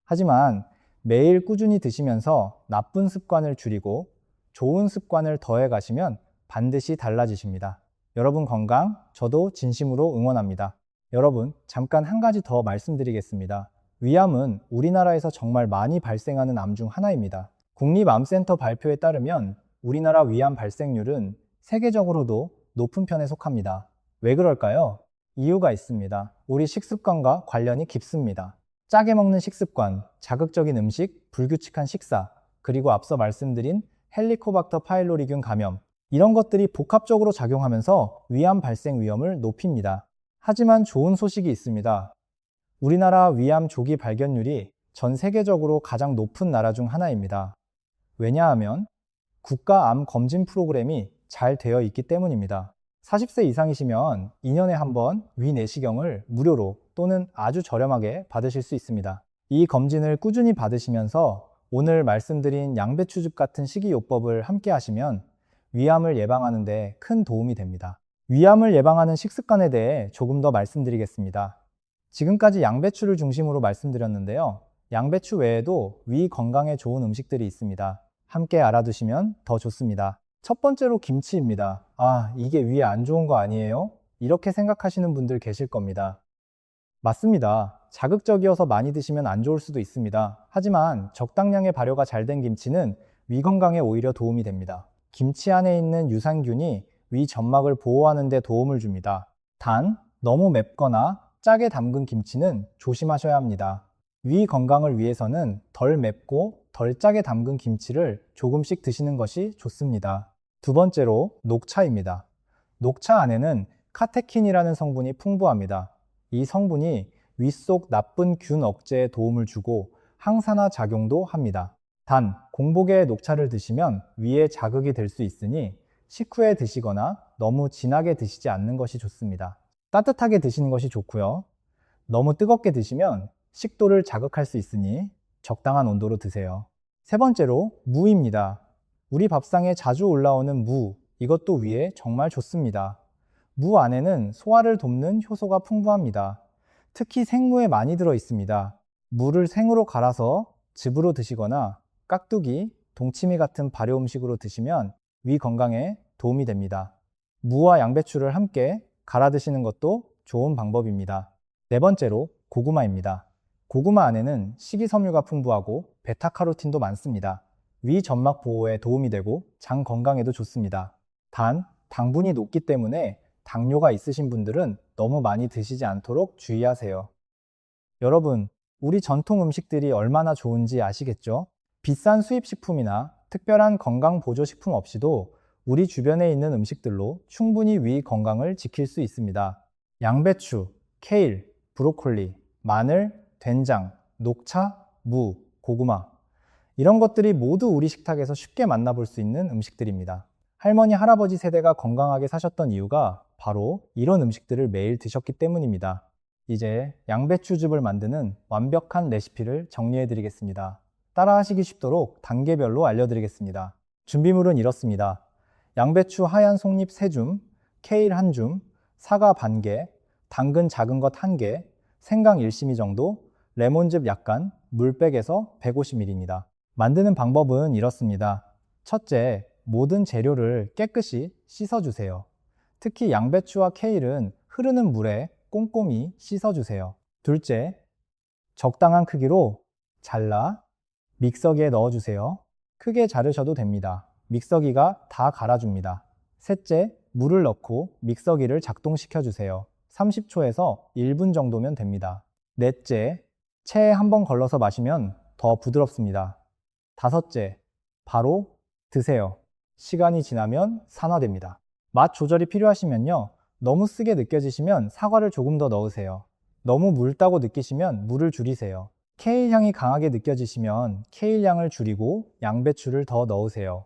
하지만 매일 꾸준히 드시면서 나쁜 습관을 줄이고 좋은 습관을 더해 가시면 반드시 달라지십니다. 여러분 건강, 저도 진심으로 응원합니다. 여러분, 잠깐 한 가지 더 말씀드리겠습니다. 위암은 우리나라에서 정말 많이 발생하는 암 중 하나입니다. 국립암센터 발표에 따르면 우리나라 위암 발생률은 세계적으로도 높은 편에 속합니다. 왜 그럴까요? 이유가 있습니다. 우리 식습관과 관련이 깊습니다. 짜게 먹는 식습관, 자극적인 음식, 불규칙한 식사, 그리고 앞서 말씀드린 헬리코박터 파일로리균 감염, 이런 것들이 복합적으로 작용하면서 위암 발생 위험을 높입니다. 하지만 좋은 소식이 있습니다. 우리나라 위암 조기 발견율이 전 세계적으로 가장 높은 나라 중 하나입니다. 왜냐하면 국가 암 검진 프로그램이 잘 되어 있기 때문입니다. 40세 이상이시면 2년에 한 번 위내시경을 무료로 또는 아주 저렴하게 받으실 수 있습니다. 이 검진을 꾸준히 받으시면서 오늘 말씀드린 양배추즙 같은 식이요법을 함께 하시면 위암을 예방하는 데 큰 도움이 됩니다. 위암을 예방하는 식습관에 대해 조금 더 말씀드리겠습니다. 지금까지 양배추를 중심으로 말씀드렸는데요. 양배추 외에도 위 건강에 좋은 음식들이 있습니다. 함께 알아두시면 더 좋습니다. 첫 번째로 김치입니다. 아, 이게 위에 안 좋은 거 아니에요? 이렇게 생각하시는 분들 계실 겁니다. 맞습니다. 자극적이어서 많이 드시면 안 좋을 수도 있습니다. 하지만 적당량의 발효가 잘 된 김치는 위 건강에 오히려 도움이 됩니다. 김치 안에 있는 유산균이 위 점막을 보호하는 데 도움을 줍니다. 단, 너무 맵거나 짜게 담근 김치는 조심하셔야 합니다. 위 건강을 위해서는 덜 맵고 덜 짜게 담근 김치를 조금씩 드시는 것이 좋습니다. 두 번째로 녹차입니다. 녹차 안에는 카테킨이라는 성분이 풍부합니다. 이 성분이 위 속 나쁜 균 억제에 도움을 주고 항산화 작용도 합니다. 단, 공복에 녹차를 드시면 위에 자극이 될 수 있으니 식후에 드시거나 너무 진하게 드시지 않는 것이 좋습니다. 따뜻하게 드시는 것이 좋고요. 너무 뜨겁게 드시면 식도를 자극할 수 있으니 적당한 온도로 드세요. 세 번째로 무입니다. 우리 밥상에 자주 올라오는 무, 이것도 위에 정말 좋습니다. 무 안에는 소화를 돕는 효소가 풍부합니다. 특히 생무에 많이 들어 있습니다. 무를 생으로 갈아서 즙으로 드시거나 깍두기, 동치미 같은 발효 음식으로 드시면 위 건강에 도움이 됩니다. 무와 양배추를 함께 갈아 드시는 것도 좋은 방법입니다. 네 번째로 고구마입니다. 고구마 안에는 식이섬유가 풍부하고 베타카로틴도 많습니다. 위 점막 보호에 도움이 되고 장 건강에도 좋습니다. 단, 당분이 높기 때문에 당뇨가 있으신 분들은 너무 많이 드시지 않도록 주의하세요. 여러분, 우리 전통 음식들이 얼마나 좋은지 아시겠죠? 비싼 수입식품이나 특별한 건강보조식품 없이도 우리 주변에 있는 음식들로 충분히 위 건강을 지킬 수 있습니다. 양배추, 케일, 브로콜리, 마늘, 된장, 녹차, 무, 고구마, 이런 것들이 모두 우리 식탁에서 쉽게 만나볼 수 있는 음식들입니다. 할머니, 할아버지 세대가 건강하게 사셨던 이유가 바로 이런 음식들을 매일 드셨기 때문입니다. 이제 양배추즙을 만드는 완벽한 레시피를 정리해 드리겠습니다. 따라하시기 쉽도록 단계별로 알려드리겠습니다. 준비물은 이렇습니다. 양배추 하얀 속잎 3줌, 케일 1줌, 사과 반 개, 당근 작은 것 1개, 생강 1시미 정도, 레몬즙 약간, 물백에서 150ml입니다. 만드는 방법은 이렇습니다. 첫째, 모든 재료를 깨끗이 씻어주세요. 특히 양배추와 케일은 흐르는 물에 꼼꼼히 씻어주세요. 둘째, 적당한 크기로 잘라 믹서기에 넣어주세요. 크게 자르셔도 됩니다. 믹서기가 다 갈아줍니다. 셋째, 물을 넣고 믹서기를 작동시켜주세요. 30초에서 1분 정도면 됩니다. 넷째, 체에 한번 걸러서 마시면 더 부드럽습니다. 다섯째, 바로 드세요. 시간이 지나면 산화됩니다. 맛 조절이 필요하시면요. 너무 쓰게 느껴지시면 사과를 조금 더 넣으세요. 너무 묽다고 느끼시면 물을 줄이세요. 케일 향이 강하게 느껴지시면 케일 향을 줄이고 양배추를 더 넣으세요.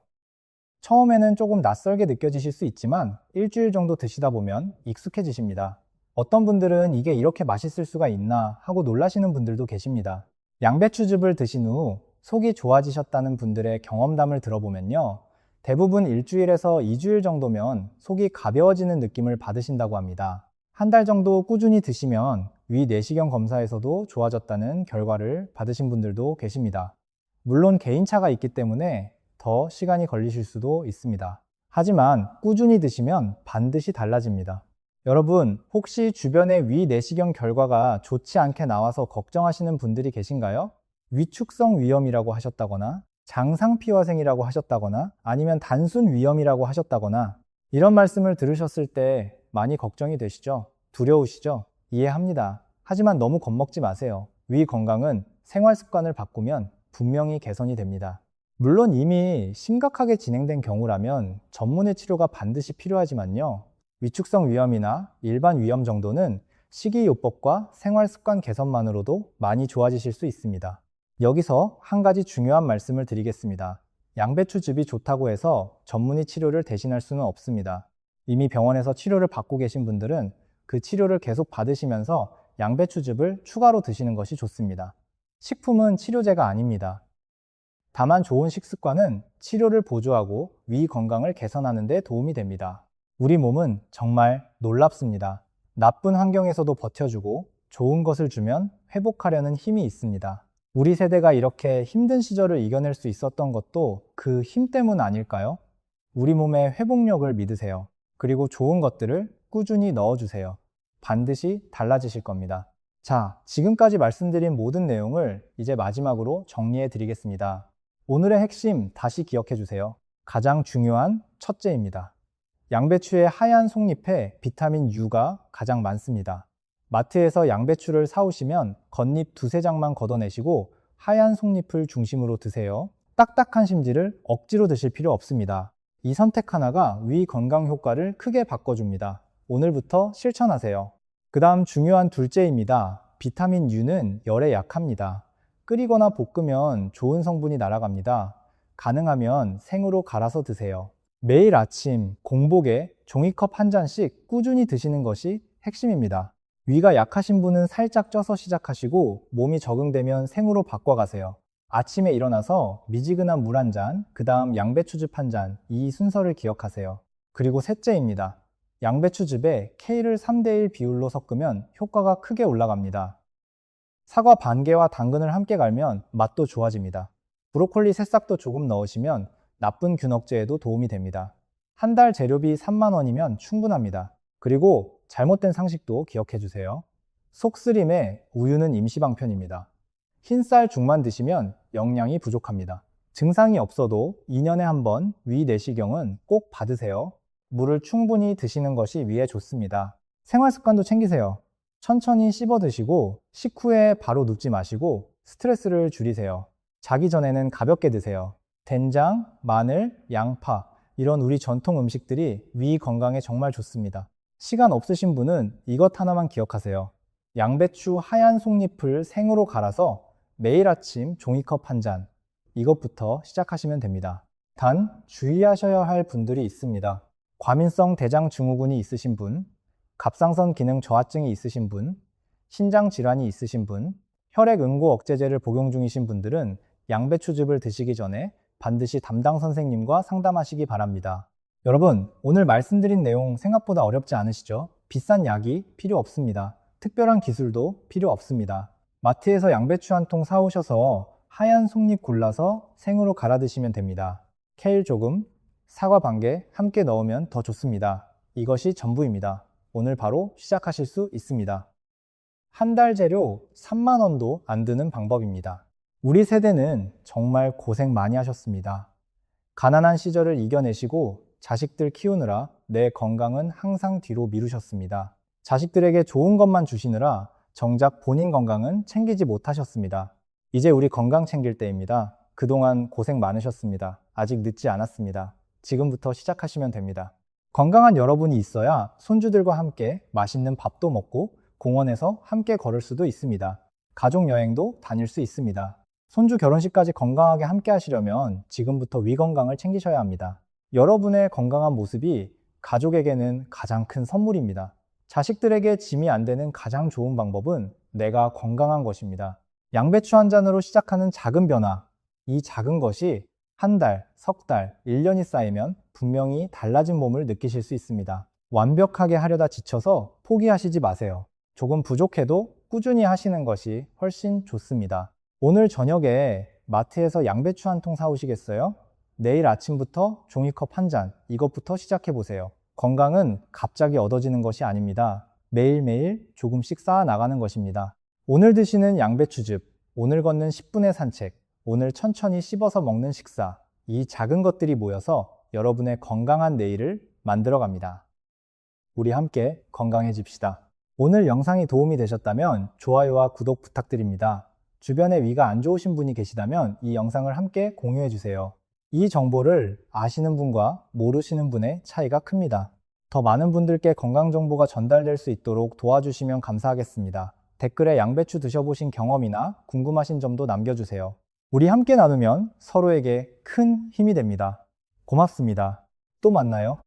처음에는 조금 낯설게 느껴지실 수 있지만 일주일 정도 드시다 보면 익숙해지십니다. 어떤 분들은 이게 이렇게 맛있을 수가 있나 하고 놀라시는 분들도 계십니다. 양배추즙을 드신 후 속이 좋아지셨다는 분들의 경험담을 들어보면요. 대부분 일주일에서 2주일 정도면 속이 가벼워지는 느낌을 받으신다고 합니다. 한 달 정도 꾸준히 드시면 위 내시경 검사에서도 좋아졌다는 결과를 받으신 분들도 계십니다. 물론 개인차가 있기 때문에 더 시간이 걸리실 수도 있습니다. 하지만 꾸준히 드시면 반드시 달라집니다. 여러분, 혹시 주변에 위 내시경 결과가 좋지 않게 나와서 걱정하시는 분들이 계신가요? 위축성 위염이라고 하셨다거나 장상피화생이라고 하셨다거나 아니면 단순 위염이라고 하셨다거나 이런 말씀을 들으셨을 때 많이 걱정이 되시죠? 두려우시죠? 이해합니다. 하지만 너무 겁먹지 마세요. 위 건강은 생활 습관을 바꾸면 분명히 개선이 됩니다. 물론 이미 심각하게 진행된 경우라면 전문의 치료가 반드시 필요하지만요. 위축성 위염이나 일반 위염 정도는 식이요법과 생활 습관 개선만으로도 많이 좋아지실 수 있습니다. 여기서 한 가지 중요한 말씀을 드리겠습니다. 양배추즙이 좋다고 해서 전문의 치료를 대신할 수는 없습니다. 이미 병원에서 치료를 받고 계신 분들은 그 치료를 계속 받으시면서 양배추즙을 추가로 드시는 것이 좋습니다. 식품은 치료제가 아닙니다. 다만 좋은 식습관은 치료를 보조하고 위 건강을 개선하는 데 도움이 됩니다. 우리 몸은 정말 놀랍습니다. 나쁜 환경에서도 버텨주고 좋은 것을 주면 회복하려는 힘이 있습니다. 우리 세대가 이렇게 힘든 시절을 이겨낼 수 있었던 것도 그 힘 때문 아닐까요? 우리 몸의 회복력을 믿으세요. 그리고 좋은 것들을 꾸준히 넣어주세요. 반드시 달라지실 겁니다. 자, 지금까지 말씀드린 모든 내용을 이제 마지막으로 정리해 드리겠습니다. 오늘의 핵심 다시 기억해 주세요. 가장 중요한 첫째입니다. 양배추의 하얀 속잎에 비타민 U가 가장 많습니다. 마트에서 양배추를 사오시면 겉잎 두세 장만 걷어내시고 하얀 속잎을 중심으로 드세요. 딱딱한 심지를 억지로 드실 필요 없습니다. 이 선택 하나가 위 건강 효과를 크게 바꿔줍니다. 오늘부터 실천하세요. 그 다음 중요한 둘째입니다. 비타민 U는 열에 약합니다. 끓이거나 볶으면 좋은 성분이 날아갑니다. 가능하면 생으로 갈아서 드세요. 매일 아침 공복에 종이컵 한 잔씩 꾸준히 드시는 것이 핵심입니다. 위가 약하신 분은 살짝 쪄서 시작하시고 몸이 적응되면 생으로 바꿔가세요. 아침에 일어나서 미지근한 물 한 잔, 그 다음 양배추즙 한 잔, 이 순서를 기억하세요. 그리고 셋째입니다. 양배추즙에 K를 3대1 비율로 섞으면 효과가 크게 올라갑니다. 사과 반 개와 당근을 함께 갈면 맛도 좋아집니다. 브로콜리 새싹도 조금 넣으시면 나쁜 균 억제에도 도움이 됩니다. 한 달 재료비 3만 원이면 충분합니다. 그리고 잘못된 상식도 기억해 주세요. 속쓰림에 우유는 임시방편입니다. 흰쌀 죽만 드시면 영양이 부족합니다. 증상이 없어도 2년에 한 번 위 내시경은 꼭 받으세요. 물을 충분히 드시는 것이 위에 좋습니다. 생활 습관도 챙기세요. 천천히 씹어 드시고 식후에 바로 눕지 마시고 스트레스를 줄이세요. 자기 전에는 가볍게 드세요. 된장, 마늘, 양파 이런 우리 전통 음식들이 위 건강에 정말 좋습니다. 시간 없으신 분은 이것 하나만 기억하세요. 양배추 하얀 속잎을 생으로 갈아서 매일 아침 종이컵 한 잔, 이것부터 시작하시면 됩니다. 단 주의하셔야 할 분들이 있습니다. 과민성 대장 증후군이 있으신 분, 갑상선 기능 저하증이 있으신 분, 신장 질환이 있으신 분, 혈액 응고 억제제를 복용 중이신 분들은 양배추즙을 드시기 전에 반드시 담당 선생님과 상담하시기 바랍니다. 여러분, 오늘 말씀드린 내용 생각보다 어렵지 않으시죠? 비싼 약이 필요 없습니다. 특별한 기술도 필요 없습니다. 마트에서 양배추 한 통 사오셔서 하얀 속잎 골라서 생으로 갈아 드시면 됩니다. 케일 조금, 사과 반 개 함께 넣으면 더 좋습니다. 이것이 전부입니다. 오늘 바로 시작하실 수 있습니다. 한 달 재료 3만 원도 안 드는 방법입니다. 우리 세대는 정말 고생 많이 하셨습니다. 가난한 시절을 이겨내시고 자식들 키우느라 내 건강은 항상 뒤로 미루셨습니다. 자식들에게 좋은 것만 주시느라 정작 본인 건강은 챙기지 못하셨습니다. 이제 우리 건강 챙길 때입니다. 그동안 고생 많으셨습니다. 아직 늦지 않았습니다. 지금부터 시작하시면 됩니다. 건강한 여러분이 있어야 손주들과 함께 맛있는 밥도 먹고 공원에서 함께 걸을 수도 있습니다. 가족 여행도 다닐 수 있습니다. 손주 결혼식까지 건강하게 함께 하시려면 지금부터 위 건강을 챙기셔야 합니다. 여러분의 건강한 모습이 가족에게는 가장 큰 선물입니다. 자식들에게 짐이 안 되는 가장 좋은 방법은 내가 건강한 것입니다. 양배추 한 잔으로 시작하는 작은 변화, 이 작은 것이 한 달, 석 달, 1년이 쌓이면 분명히 달라진 몸을 느끼실 수 있습니다. 완벽하게 하려다 지쳐서 포기하시지 마세요. 조금 부족해도 꾸준히 하시는 것이 훨씬 좋습니다. 오늘 저녁에 마트에서 양배추 한 통 사오시겠어요? 내일 아침부터 종이컵 한 잔, 이것부터 시작해보세요. 건강은 갑자기 얻어지는 것이 아닙니다. 매일매일 조금씩 쌓아 나가는 것입니다. 오늘 드시는 양배추즙, 오늘 걷는 10분의 산책, 오늘 천천히 씹어서 먹는 식사, 이 작은 것들이 모여서 여러분의 건강한 내일을 만들어 갑니다. 우리 함께 건강해집시다. 오늘 영상이 도움이 되셨다면 좋아요와 구독 부탁드립니다. 주변에 위가 안 좋으신 분이 계시다면 이 영상을 함께 공유해 주세요. 이 정보를 아시는 분과 모르시는 분의 차이가 큽니다. 더 많은 분들께 건강 정보가 전달될 수 있도록 도와주시면 감사하겠습니다. 댓글에 양배추 드셔보신 경험이나 궁금하신 점도 남겨주세요. 우리 함께 나누면 서로에게 큰 힘이 됩니다. 고맙습니다. 또 만나요.